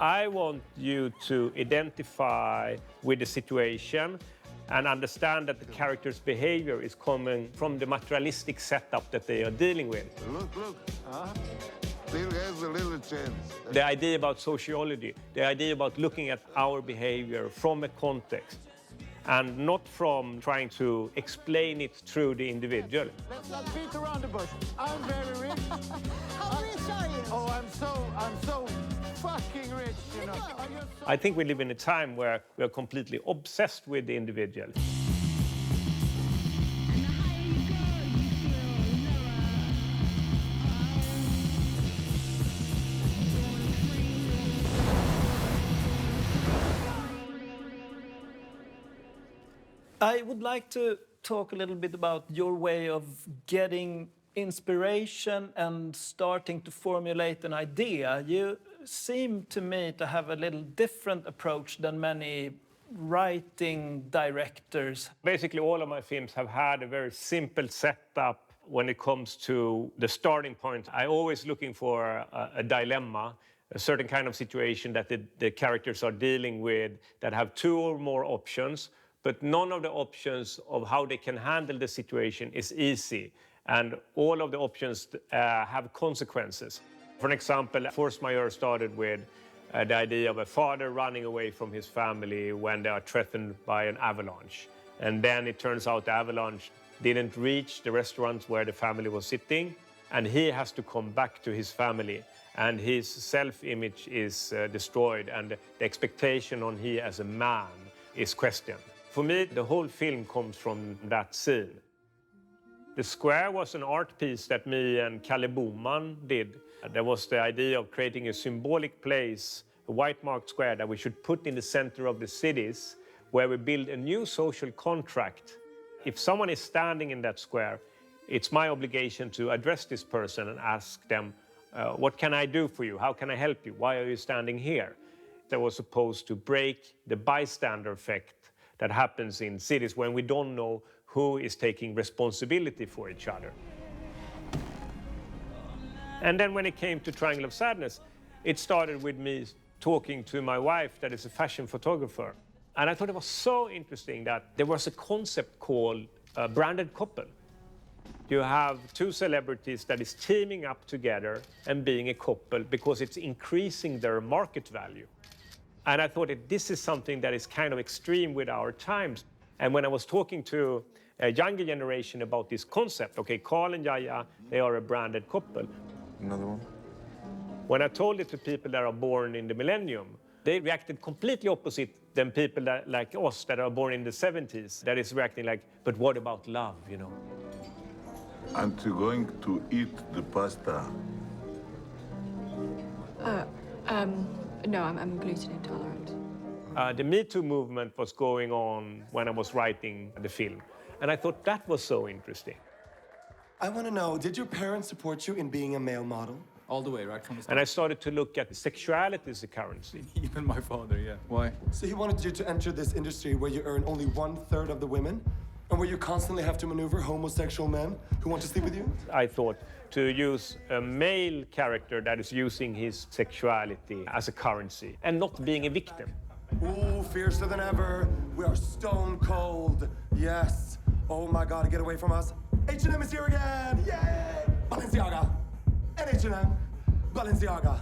I want you to identify with the situation and understand that the character's behavior is coming from the materialistic setup that they are dealing with. Look. Still has a little chance. The idea about sociology, the idea about looking at our behavior from a context and not from trying to explain it through the individual. Let's not beat around the bush. I'm very rich. How rich are you? Oh, I'm so fucking rich, you know. I think we live in a time where we are completely obsessed with the individual. I would like to talk a little bit about your way of getting inspiration and starting to formulate an idea. You seem to me to have a little different approach than many writing directors. Basically, all of my films have had a very simple setup when it comes to the starting point. I'm always looking for a dilemma, a certain kind of situation that the characters are dealing with that have two or more options, but none of the options of how they can handle the situation is easy. And all of the options have consequences. For an example, Force Majeure started with the idea of a father running away from his family when they are threatened by an avalanche. And then it turns out the avalanche didn't reach the restaurant where the family was sitting, and he has to come back to his family. And his self-image is destroyed, and the expectation on he as a man is questioned. For me, the whole film comes from that scene. The square was an art piece that me and Kalle Boman did. There was the idea of creating a symbolic place, a white marked square that we should put in the center of the cities, where we build a new social contract. If someone is standing in that square, it's my obligation to address this person and ask them, what can I do for you? How can I help you? Why are you standing here? That was supposed to break the bystander effect that happens in cities when we don't know who is taking responsibility for each other. And then when it came to Triangle of Sadness, it started with me talking to my wife that is a fashion photographer. And I thought it was so interesting that there was a concept called a branded couple. You have two celebrities that is teaming up together and being a couple because it's increasing their market value. And I thought that this is something that is kind of extreme with our times. And when I was talking to a younger generation about this concept, okay, Carl and Yahya, they are a branded couple. Another one? When I told it to people that are born in the millennium, they reacted completely opposite than people that, like us that are born in the 70s, that is reacting like, but what about love, you know? Aren't you going to eat the pasta? No, I'm gluten intolerant. The Me Too movement was going on when I was writing the film. And I thought that was so interesting. I want to know, did your parents support you in being a male model? All the way, right from the start. And I started to look at sexuality as a currency. Even my father, yeah. Why? So he wanted you to enter this industry where you earn only 1/3 of the women? And where you constantly have to maneuver homosexual men who want to sleep with you? I thought to use a male character that is using his sexuality as a currency and not being a victim. Ooh, fiercer than ever. We are stone cold. Yes. Oh my God, get away from us. H&M is here again. Yay! Balenciaga. And H&M. Balenciaga.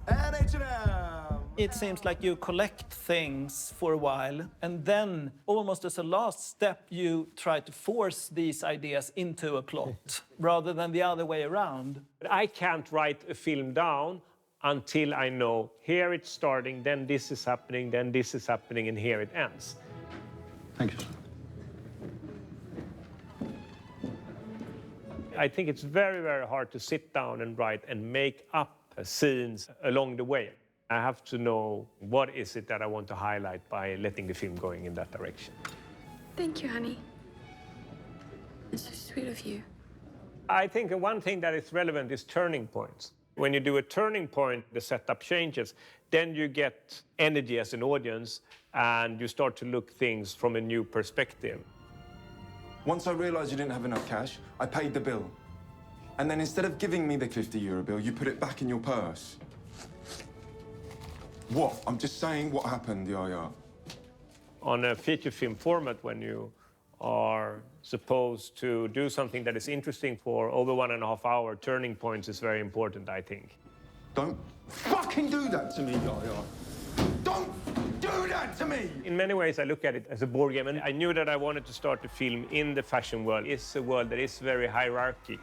And H&M. It seems like you collect things for a while, and then, almost as a last step, you try to force these ideas into a plot, rather than the other way around. But I can't write a film down until I know here it's starting, then this is happening, then this is happening, and here it ends. Thank you, sir. I think it's very, very hard to sit down and write and make up scenes along the way. I have to know what is it that I want to highlight by letting the film going in that direction. Thank you, honey. It's so sweet of you. I think one thing that is relevant is turning points. When you do a turning point, the setup changes. Then you get energy as an audience, and you start to look things from a new perspective. Once I realized you didn't have enough cash, I paid the bill. And then instead of giving me the €50 bill, you put it back in your purse. What? I'm just saying what happened, yeah. On a feature film format, when you are supposed to do something that is interesting for over 1.5 hours, turning points is very important, I think. Don't fucking do that to me, yeah. Don't do that to me! In many ways, I look at it as a board game, and I knew that I wanted to start to film in the fashion world. It's a world that is very hierarchic.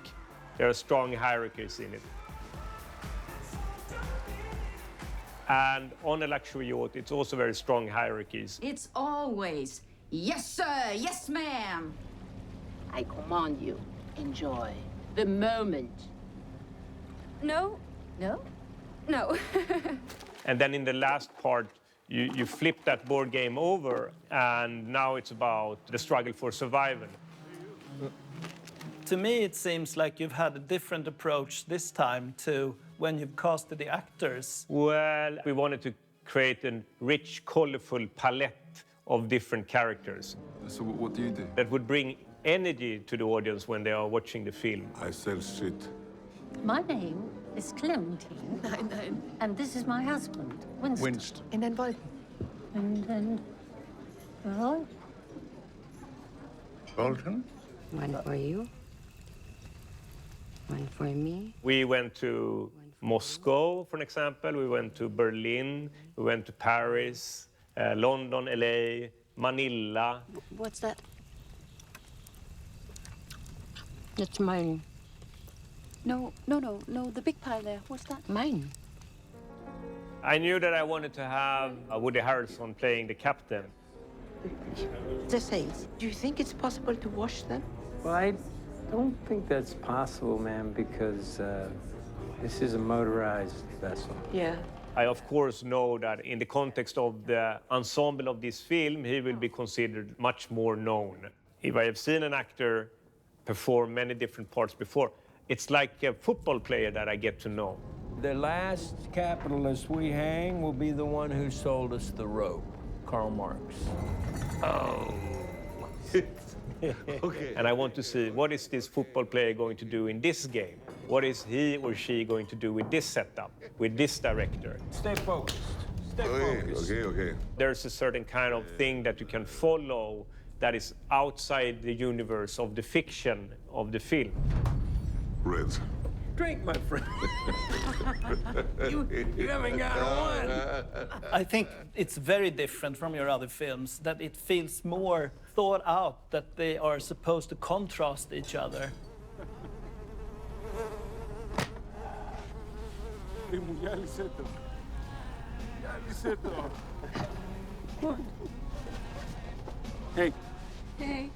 There are strong hierarchies in it. And on a luxury yacht, it's also very strong hierarchies. It's always, yes, sir, yes, ma'am. I command you, enjoy the moment. No, No? no. And then in the last part, you flip that board game over, and now it's about the struggle for survival. To me, it seems like you've had a different approach this time to when you've casted the actors. Well, we wanted to create a rich, colorful palette of different characters So what do you do? that would bring energy to the audience when they are watching the film. I sell shit. My name is Clementine. Nein. And this is my husband, Winston. Winston. In den Wolken. And Roy? Bolton? One for you. One for me. We went to Moscow, for example. We went to Berlin. We went to Paris, London, LA, Manila. What's that? That's mine. No, the big pile there. What's that? Mine. I knew that I wanted to have Woody Harrelson playing the captain. The sails. Do you think it's possible to wash them? Well, I don't think that's possible, ma'am, because this is a motorized vessel. Yeah. I, of course, know that in the context of the ensemble of this film, he will be considered much more known. If I have seen an actor perform many different parts before, it's like a football player that I get to know. The last capitalist we hang will be the one who sold us the rope, Karl Marx. Okay. And I want to see, what is this football player going to do in this game? What is he or she going to do with this setup, with this director? Stay focused. Stay Okay, focused. okay. There's a certain kind of thing that you can follow that is outside the universe of the fiction of the film. Red. Drink, my friend. you haven't got one. I think it's very different from your other films, that it feels more thought out, that they are supposed to contrast each other. Hey, Hey.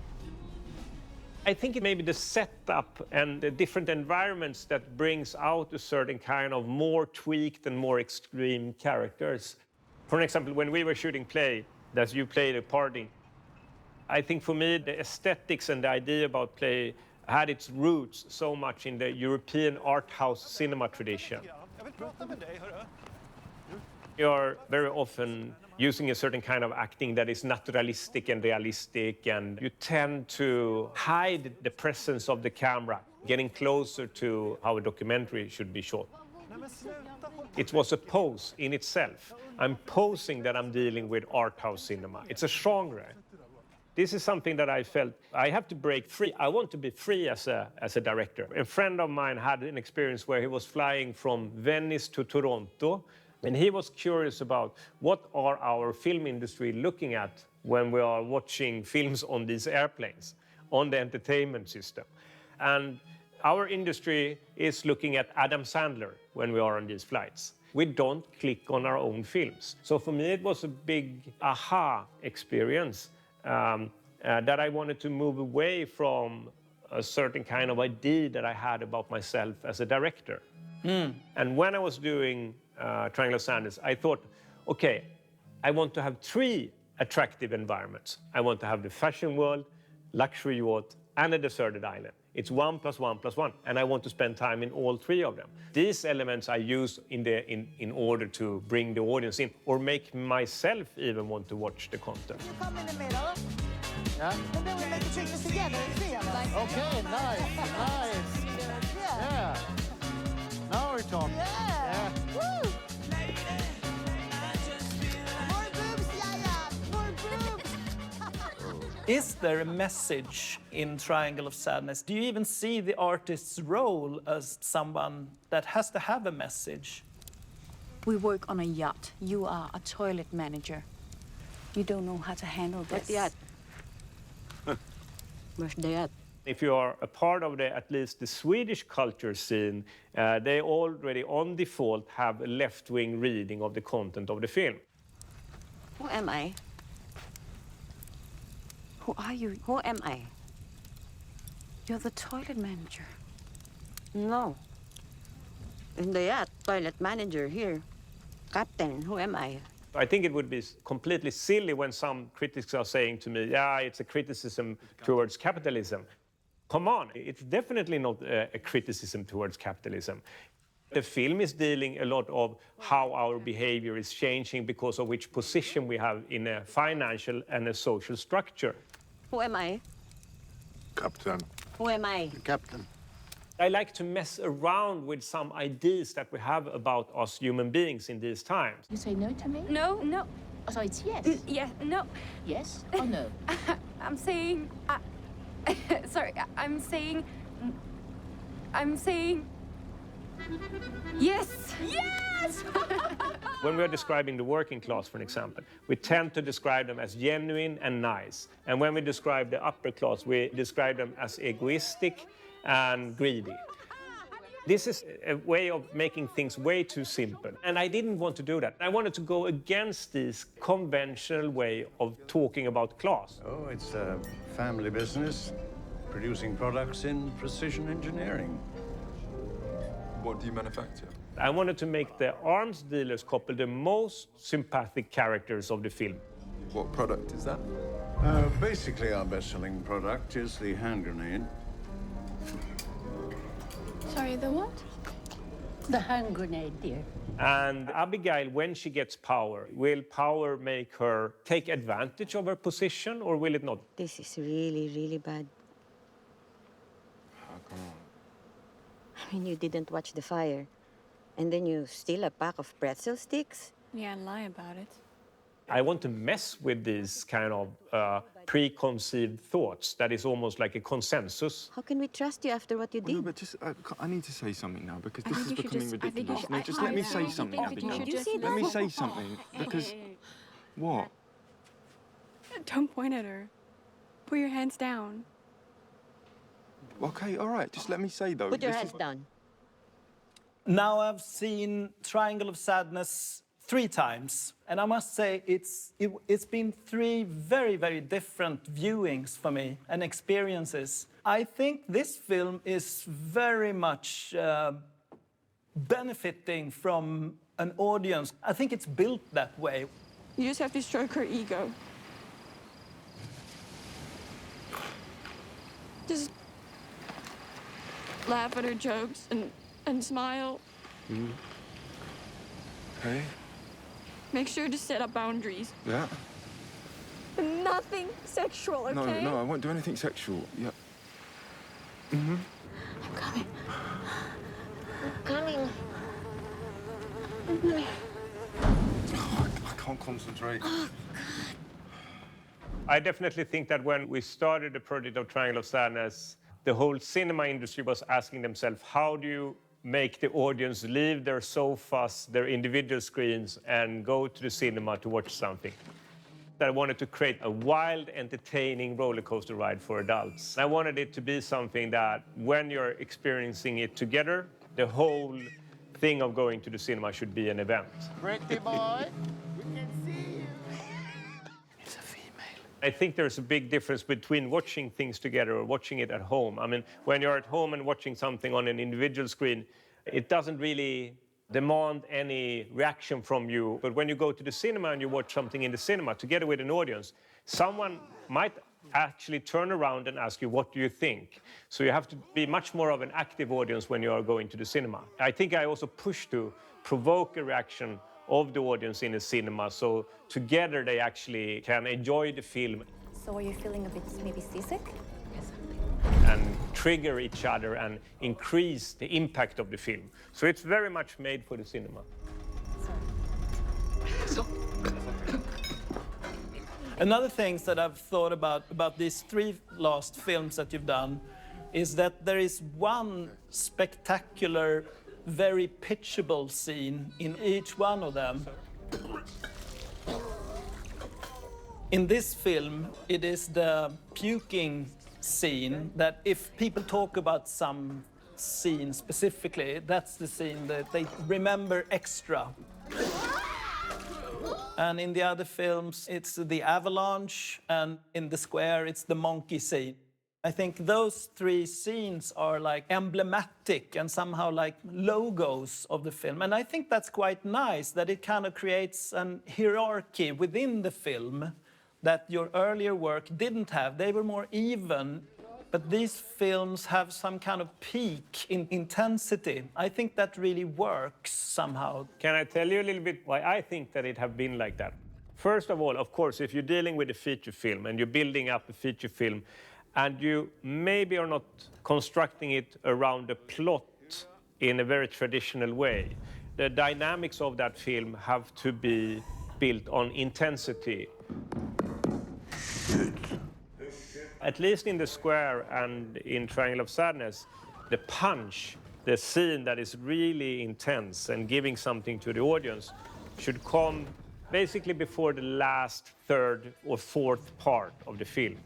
I think it may be the setup and the different environments that brings out a certain kind of more tweaked and more extreme characters. For example, when we were shooting Play, that you played a part in, I think for me, the aesthetics and the idea about Play had its roots so much in the European art house cinema tradition. You are very often using a certain kind of acting that is naturalistic and realistic, and you tend to hide the presence of the camera, getting closer to how a documentary should be shot. It was a pose in itself. I'm posing that I'm dealing with art house cinema. It's a genre. This is something that I felt I have to break free. I want to be free as a director. A friend of mine had an experience where he was flying from Venice to Toronto, and he was curious about what are our film industry looking at when we are watching films on these airplanes, on the entertainment system. And our industry is looking at Adam Sandler when we are on these flights. We don't click on our own films. So for me, it was a big aha experience that I wanted to move away from a certain kind of idea that I had about myself as a director. And when I was doing Triangle of Sadness, I thought, okay, I want to have 3 attractive environments. I want to have the fashion world, luxury yacht, and a deserted island. It's 1 + 1 + 1, and I want to spend time in all 3 of them. These elements I use in order to bring the audience in, or make myself even want to watch the content. You come in the middle, Yeah? and then we make a picture together, the 3 of us. Okay, nice. Yeah. Now we're talking. Yeah. Woo! Is there a message in Triangle of Sadness? Do you even see the artist's role as someone that has to have a message? We work on a yacht. You are a toilet manager. You don't know how to handle this. What yacht? Where's the yacht? If you are a part of at least the Swedish culture scene, they already on default have a left-wing reading of the content of the film. Who am I? Who are you? Who am I? You're the toilet manager. No. In the yacht, toilet manager here. Captain, who am I? I think it would be completely silly when some critics are saying to me, yeah, it's a criticism towards capitalism. Come on, it's definitely not a criticism towards capitalism. The film is dealing a lot of how our behavior is changing because of which position we have in a financial and a social structure. Who am I? Captain. Who am I? Captain. I like to mess around with some ideas that we have about us human beings in these times. You say no to me? No, no. Oh, so it's yes. Yeah, no. Yes or no? I'm saying... sorry, I'm saying... Yes! Yes! When we are describing the working class, for example, we tend to describe them as genuine and nice. And when we describe the upper class, we describe them as egoistic and greedy. This is a way of making things way too simple. And I didn't want to do that. I wanted to go against this conventional way of talking about class. Oh, it's a family business, producing products in precision engineering. What do you manufacture? I wanted to make the arms dealers couple the most sympathetic characters of the film. What product is that? Basically, our best-selling product is the hand grenade. Sorry, the what? The hand grenade, dear. And Abigail, when she gets power, will power make her take advantage of her position or will it not? This is really, really bad. Oh, come on. I mean, you didn't watch the fire. And then you steal a pack of pretzel sticks? Yeah, and lie about it. I want to mess with these kind of preconceived thoughts that is almost like a consensus. How can we trust you after what you did? No, but just, I need to say something now because I this think is you should becoming just- I think you ridiculous. should- No, just I- let me I say think something, that you Abigail. should just Let me let- say something because... What? Don't point at her. Put your hands down. Okay, all right, just let me say, though. Put your this hands is- down. Now I've seen Triangle of Sadness 3 times, and I must say it's been 3 very, very different viewings for me and experiences. I think this film is very much benefiting from an audience. I think it's built that way. You just have to stroke her ego. Just laugh at her jokes and smile. Okay, Make sure to set up boundaries. yeah. Nothing sexual, okay? No, I won't do anything sexual. Yeah. I'm coming. Coming. I can't concentrate. I definitely think that when we started the project of Triangle of Sadness, the whole cinema industry was asking themselves, how do you make the audience leave their sofas, their individual screens, and go to the cinema to watch something? I wanted to create a wild, entertaining roller coaster ride for adults. I wanted it to be something that, when you're experiencing it together, the whole thing of going to the cinema should be an event. Pretty boy, we can see you. I think there's a big difference between watching things together or watching it at home. I mean, when you're at home and watching something on an individual screen, it doesn't really demand any reaction from you. But when you go to the cinema and you watch something in the cinema together with an audience, someone might actually turn around and ask you, what do you think? So you have to be much more of an active audience when you are going to the cinema. I think I also push to provoke a reaction of the audience in the cinema, so together they actually can enjoy the film. So are you feeling a bit maybe seasick? And trigger each other and increase the impact of the film. So it's very much made for the cinema. Another thing that I've thought about these 3 last films that you've done is that there is one spectacular, very pitchable scene in each one of them. In this film, it is the puking scene that if people talk about some scene specifically, that's the scene that they remember extra. And in the other films, it's the avalanche, and in The Square, it's the monkey scene. I think those 3 scenes are like emblematic and somehow like logos of the film. And I think that's quite nice, that it kind of creates an hierarchy within the film that your earlier work didn't have. They were more even, but these films have some kind of peak in intensity. I think that really works somehow. Can I tell you a little bit why I think that it have been like that? First of all, of course, if you're dealing with a feature film and you're building up a feature film and you maybe are not constructing it around a plot in a very traditional way, the dynamics of that film have to be built on intensity. At least in The Square and in Triangle of Sadness, the punch, the scene that is really intense and giving something to the audience should come basically before the last third or fourth part of the film.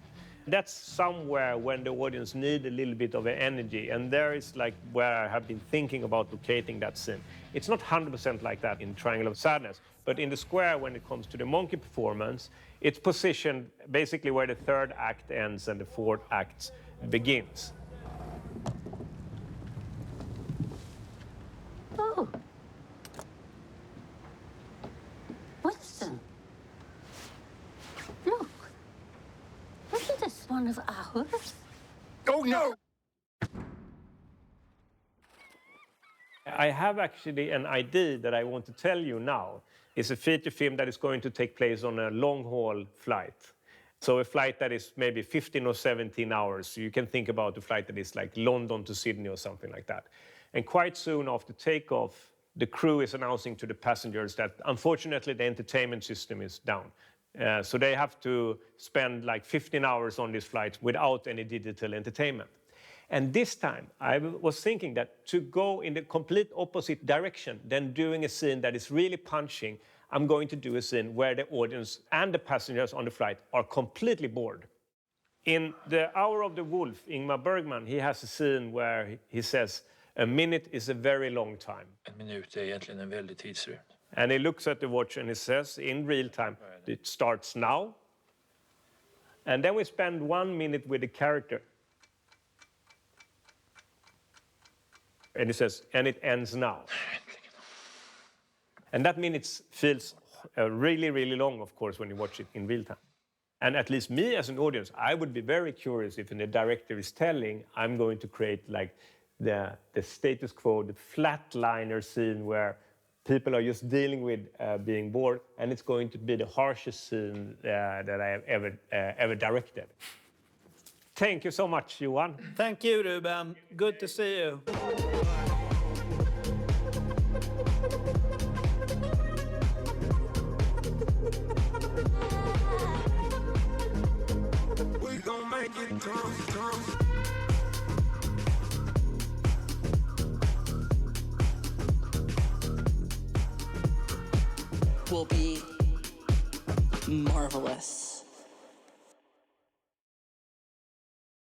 That's somewhere when the audience need a little bit of energy, and there is like where I have been thinking about locating that scene. It's not 100% like that in Triangle of Sadness, but in The Square, when it comes to the monkey performance, it's positioned basically where the 3rd act ends and the 4th act begins. Oh. Winston. Look. Isn't this one of ours? Oh, no! I have actually an idea that I want to tell you now. It's a feature film that is going to take place on a long-haul flight. So a flight that is maybe 15 or 17 hours. So you can think about a flight that is like London to Sydney or something like that. And quite soon after takeoff, the crew is announcing to the passengers that unfortunately the entertainment system is down. So they have to spend like 15 hours on this flight without any digital entertainment. And this time, I was thinking that to go in the complete opposite direction than doing a scene that is really punching, I'm going to do a scene where the audience and the passengers on the flight are completely bored. In The Hour of the Wolf, Ingmar Bergman, he has a scene where he says, "A minute is a very long time." En minut är egentligen en väldig tidsrymd. And he looks at the watch and he says, in real time, it starts now. And then we spend 1 minute with the character. And he says, and it ends now. And that minute feels really, really long, of course, when you watch it in real time. And at least me as an audience, I would be very curious if the director is telling, I'm going to create like the status quo, the flatliner scene where people are just dealing with being bored, and it's going to be the harshest scene that I have ever directed. Thank you so much, Johan. Thank you, Ruben. Good to see you. We gon' make it come. Will be marvelous.